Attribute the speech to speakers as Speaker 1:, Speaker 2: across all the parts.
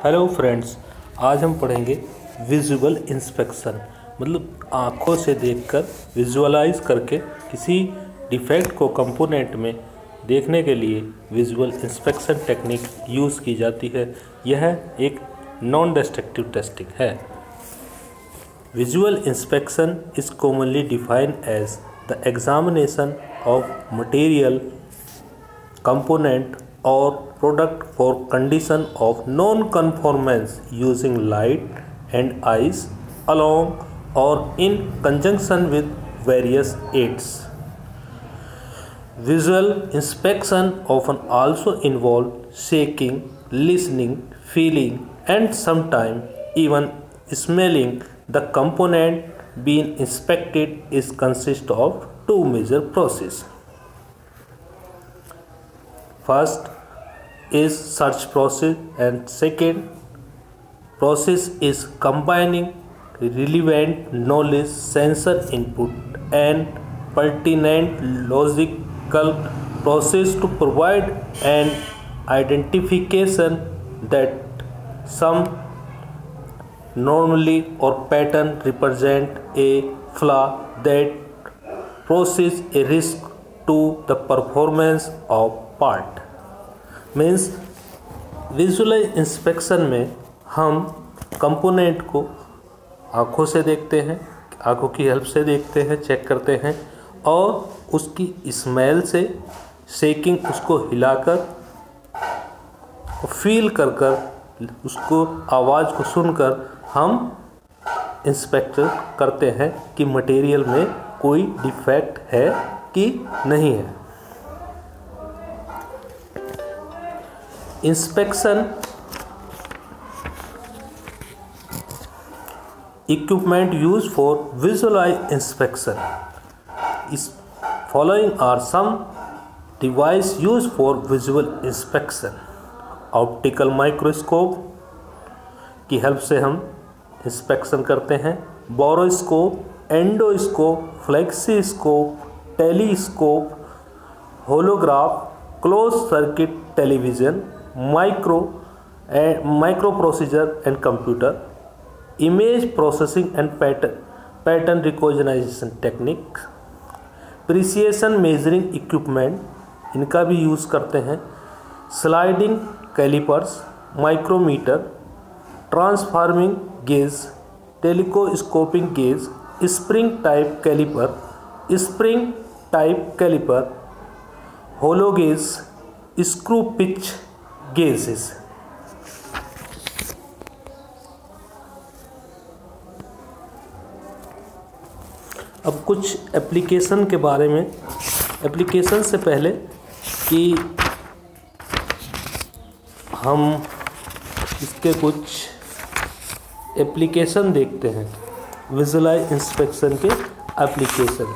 Speaker 1: Hello friends, आज हम पढ़ेंगे विजुअल इंस्पेक्शन। मतलब आँखों से देखकर विजुअलाइज करके किसी डिफेक्ट को कंपोनेंट में देखने के लिए विजुअल इंस्पेक्शन टेक्निक यूज़ की जाती है। यह एक नॉन डिस्ट्रक्टिव टेस्टिंग है। Visual inspection is commonly defined as the examination of material, component or product for condition of non-conformance using light and eyes along or in conjunction with various aids. Visual inspection often also involve shaking, listening, feeling and sometimes even smelling. The component being inspected is consist of two major processes. First is search process and second process is combining relevant knowledge, sensor input and pertinent logical process to provide an identification that some anomaly or pattern represent a flaw that poses a risk to the performance of part. Means visual inspection में हम component को आँखों से देखते हैं, आँखों की help से देखते हैं, चेक करते हैं और उसकी स्मेल से, शेकिंग, उसको हिलाकर, फील कर कर, उसको आवाज़ को सुनकर हम इंस्पेक्ट करते हैं कि मटेरियल में कोई डिफेक्ट है कि नहीं है। Inspection equipment used for visual inspection is following are some device used for visual inspection. Optical microscope की हेल्प से हम इंस्पेक्शन करते हैं। Borescope, endoscope, flexiscope, telescope, holograph, close circuit television, micro procedure and computer, image processing and pattern recognition technique, precision measuring equipment, इनका भी use करते हैं। Sliding calipers, micrometer, transforming gauge, telescoping gauge, spring type caliper, hollow gauge, screw pitch gauges. अब कुछ application के बारे में, application से पहले कि हम इसके कुछ एप्लीकेशन देखते हैं, विजुअल इंस्पेक्शन के एप्लीकेशन।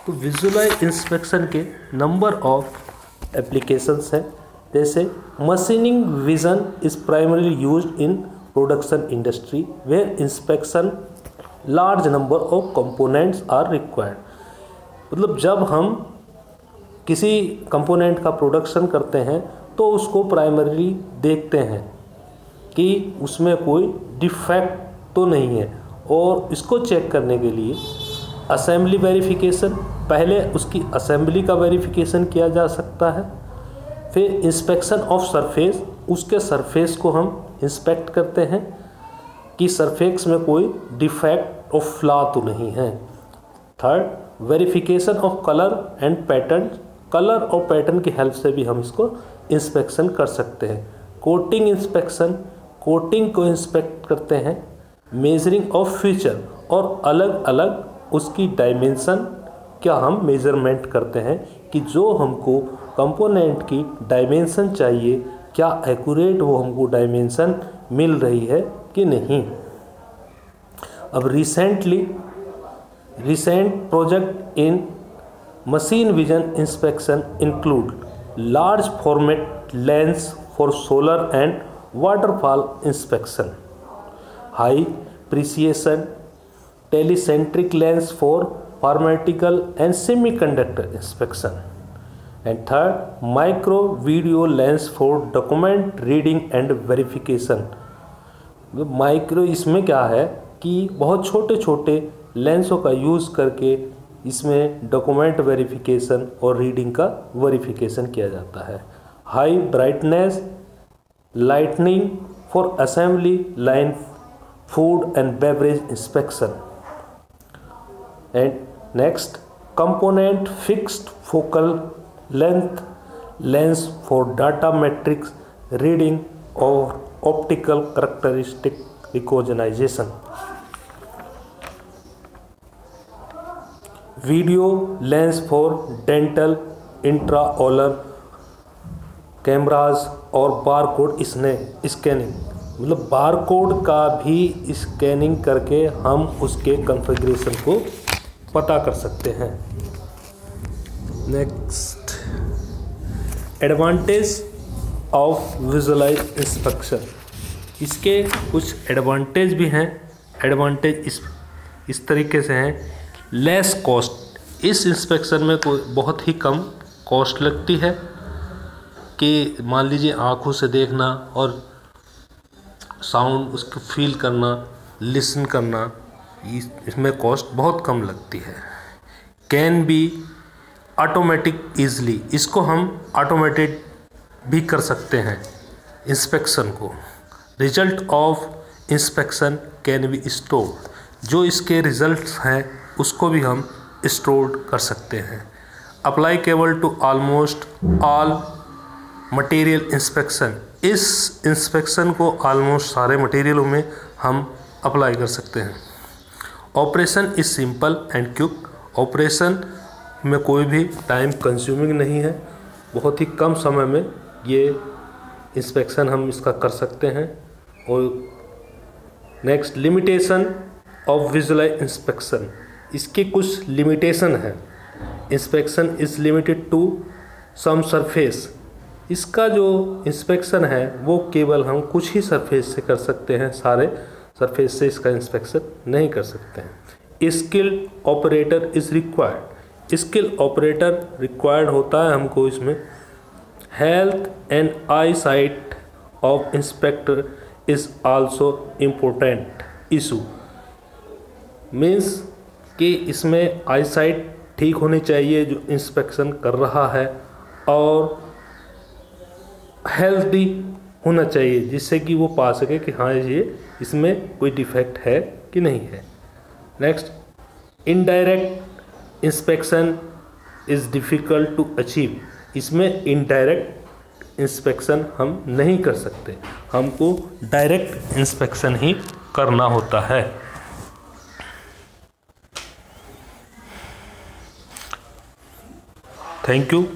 Speaker 1: तो विजुअल इंस्पेक्शन के नंबर ऑफ एप्लीकेशंस हैं। जैसे machining vision is primarily used in production industry where inspection large number of components are required. मतलब जब हम किसी कंपोनेंट का प्रोडक्शन करते हैं तो उसको प्राइमरली देखते हैं कि उसमें कोई डिफेक्ट तो नहीं है, और इसको चेक करने के लिए असेंबली वेरिफिकेशन, पहले उसकी असेंबली का वेरिफिकेशन किया जा सकता है। फिर इंस्पेक्शन ऑफ सरफेस, उसके सरफेस को हम इंस्पेक्ट करते हैं कि सरफेस में कोई डिफेक्ट और फ्लॉ तो नहीं है। Third, verification of colour and pattern, colour और पैटर्न की हेल्प से भी हम इसको इंस्पेक्शन कर सकते हैं। कोटिंग इंस्पेक्शन, कोटिंग को इंस्पेक्ट करते हैं। मेजरिंग ऑफ फीचर, और अलग अलग उसकी डायमेंशन क्या हम मेज़रमेंट करते हैं कि जो हमको कंपोनेंट की डायमेंशन चाहिए, क्या एक्यूरेट वो हमको डायमेंशन मिल रही है कि नहीं। अब recent project in machine vision inspection include large format lens for solar and waterfall inspection, high precision telecentric lens for pharmaceutical and semiconductor inspection, and third, micro video lens for document reading and verification, micro इसमें क्या है कि बहुत छोटे छोटे लेंसों का use करके इसमें डॉक्यूमेंट वेरिफिकेशन और रीडिंग का वेरिफिकेशन किया जाता है। High brightness lightning for assembly line food and beverage inspection. And next component fixed focal length lens for data matrix reading और optical characteristic recognition. Video lens for dental intraoral cameras और barcode scanning, मतलब barcode का भी scanning करके हम उसके configuration को पता कर सकते हैं। Next advantage of visualize inspection. इसके कुछ एडवांटेज भी हैं। एडवांटेज इस तरीके से हैं। लेस कॉस्ट, इस इंस्पेक्शन में कोई बहुत ही कम कॉस्ट लगती है कि मान लीजिए आँखों से देखना और साउंड उसको फील करना, लिसन करना, इसमें कॉस्ट बहुत कम लगती है। कैन बी ऑटोमेटिक ईजली, इसको हम ऑटोमेटेड भी कर सकते हैं इंस्पेक्शन को। Result of inspection can be stored, जो इसके रिजल्ट्स हैं उसको भी हम स्टोर कर सकते हैं। Applicable to almost all material inspection, इस इंस्पेक्शन को ऑलमोस्ट सारे मटेरियलों में हम अप्लाई कर सकते हैं। Operation is simple and quick, operation में कोई भी टाइम कंज्यूमिंग नहीं है, बहुत ही कम समय में ये इंस्पेक्शन हम इसका कर सकते हैं। और next limitation of visualize inspection, इसके कुछ लिमिटेशन है। Inspection is limited to some surface, इसका जो इंस्पेक्शन है वो केवल हम कुछ ही सरफेस से कर सकते हैं, सारे सरफेस से इसका इंस्पेक्शन नहीं कर सकते हैं। Skilled operator is required, skill operator required होता है हमको इसमें। Health and I site of inspector is also important issue, means कि इसमें आई साइट ठीक होनी चाहिए जो इंस्पेक्शन कर रहा है, और हेल्दी होना चाहिए जिससे कि वो पा सके कि हाँ ये इसमें कोई डिफेक्ट है कि नहीं है। Next indirect inspection is difficult to achieve, इसमें इनडायरेक्ट इंस्पेक्शन हम नहीं कर सकते, हमको डायरेक्ट इंस्पेक्शन ही करना होता है। Thank you.